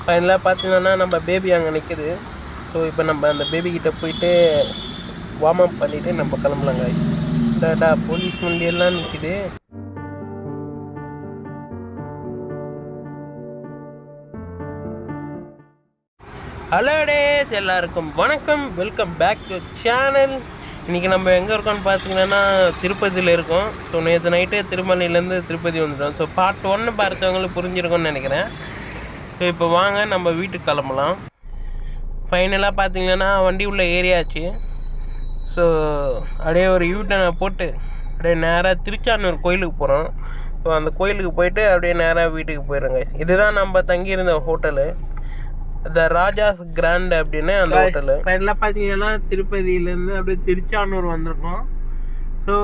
ஃபைனலாக பார்த்தீங்கன்னா நம்ம பேபி அங்கே நிற்குது. ஸோ இப்போ நம்ம அந்த பேபிக்கிட்ட போயிட்டு வார்ம் அப் பண்ணிவிட்டு நம்ம கிளம்பலாங்க. டாடா போலீஸ் வண்டியெல்லாம் நிற்குது. ஹலோ டேஸ், எல்லாருக்கும் வணக்கம். Welcome back to channel. இன்றைக்கி நம்ம எங்கே இருக்கோம்னு பார்த்தீங்கன்னா திருப்பதியில் இருக்கோம். ஸோ நேற்று நைட்டு திருமலையிலேருந்து திருப்பதி வந்துட்டோம். ஸோ பார்ட் 1 பார்த்தவங்களுக்கு புரிஞ்சிருக்கும்னு நினைக்கிறேன். ஸோ இப்போ வாங்க நம்ம வீட்டுக்கு கிளம்பலாம். ஃபைனலாக பார்த்தீங்கன்னா வண்டி உள்ள ஏரியாச்சு. ஸோ அப்படியே ஒரு யூட்டனை போட்டு அப்படியே நேராக திருச்சானூர் கோயிலுக்கு போகிறோம். ஸோ அந்த கோயிலுக்கு போயிட்டு அப்படியே நேராக வீட்டுக்கு போயிடுங்க. இதுதான் நம்ம தங்கியிருந்த ஹோட்டலு, த ராஜாஸ் கிராண்ட் அப்படின்னு அந்த ஹோட்டலு. ஃபைனலாக பார்த்தீங்கன்னா திருப்பதியிலேருந்து அப்படியே திருச்சானூர் வந்திருக்கோம். ஸோ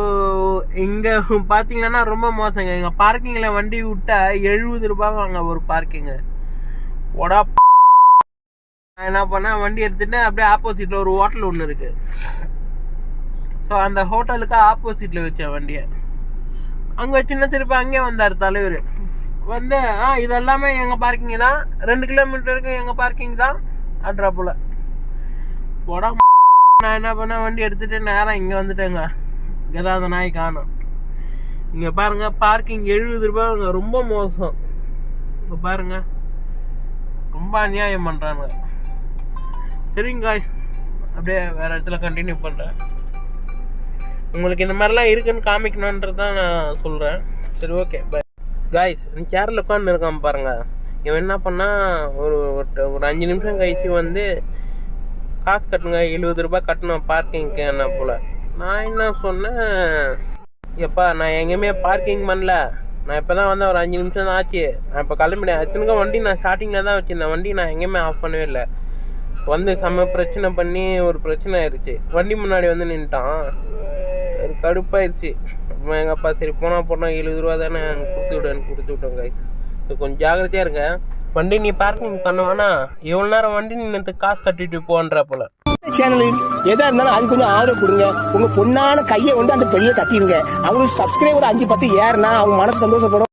இங்கே பார்த்தீங்கன்னா ரொம்ப மோசங்க. எங்கள் பார்க்கிங்கில் வண்டி விட்டால் 70 ரூபாய் வாங்க ஒரு பார்க்கிங்கு. உடா நான் என்ன பண்ணேன், வண்டி எடுத்துகிட்டு அப்படியே ஆப்போசிட்டில் ஒரு ஹோட்டல் ஒன்று இருக்குது. ஸோ அந்த ஹோட்டலுக்கு ஆப்போசிட்டில் வச்சேன் வண்டியை. அங்கே வச்சுன்னா திருப்பி அங்கேயே வந்தார் தலைவர். வந்து இதெல்லாமே எங்கள் பார்க்கிங் தான், 2 கிலோமீட்டருக்கு எங்கள் பார்க்கிங் தான் அட்ரா போல். போடா நான் என்ன பண்ணேன், வண்டி எடுத்துகிட்டு நேரம் இங்கே வந்துட்டேங்க. ஏதாவது நாய் காணும். இங்கே பாருங்கள், பார்க்கிங் 70 ரூபாய்ங்க. ரொம்ப மோசம். இங்கே பாருங்கள், ரொம்ப அநியாயம் பண்ணுறாங்க. சரிங்க, அப்படியே வேறு இடத்துல கண்டினியூ பண்ணுறேன். உங்களுக்கு இந்த மாதிரிலாம் இருக்குன்னு காமிக்கணுன்றது தான் நான் சொல்கிறேன். சரி, ஓகே, பை. காய்ஸ், சேரில் உட்காந்து இருக்கான் பாருங்கள். இவன் என்ன பண்ணால் ஒரு 5 நிமிஷம் கழிச்சு வந்து காசு கட்டுங்க, 70 ரூபாய் கட்டணும் பார்க்கிங்க்கு என்ன போல். நான் என்ன சொன்னேன், எப்பா நான் எங்கேயுமே பார்க்கிங் பண்ணல, நான் இப்போ தான் வந்து ஒரு 5 நிமிஷம் தான் ஆச்சு, நான் இப்போ கிளம்பிட்டேன். அத்தனுங்க வண்டி நான் ஸ்டார்டிங்கில் தான் வச்சுருந்தேன், வண்டி நான் எங்கேயுமே ஆஃப் பண்ணவே இல்லை. வந்து செம்ம பிரச்சனை பண்ணி ஒரு பிரச்சனை ஆயிடுச்சு. வண்டி முன்னாடி வந்து நின்ட்டான். கடுப்பாயிடுச்சு. எங்கள் அப்பா சரி போனால் 70 ரூபா தானே கொடுத்து விட்டோம் கைஸ். கொஞ்சம் ஜாகிரதையாக இருங்க. வண்டி நீ பார்க்கிங் பண்ணுவானா எவ்வளோ நேரம் வண்டி நின்று காசு கட்டிட்டு போன்ற போல. சேனல் எதா இருந்தாலும் அது கொஞ்சம் ஆதரவு கொடுங்க. உங்க பொண்ணான கையை வந்து அந்த பெரிய தட்டிடுங்க. அவங்களுக்கு சப்ஸ்கிரைபர் 5-10 ஏறுனா அவங்க மனசு சந்தோஷப்படும்.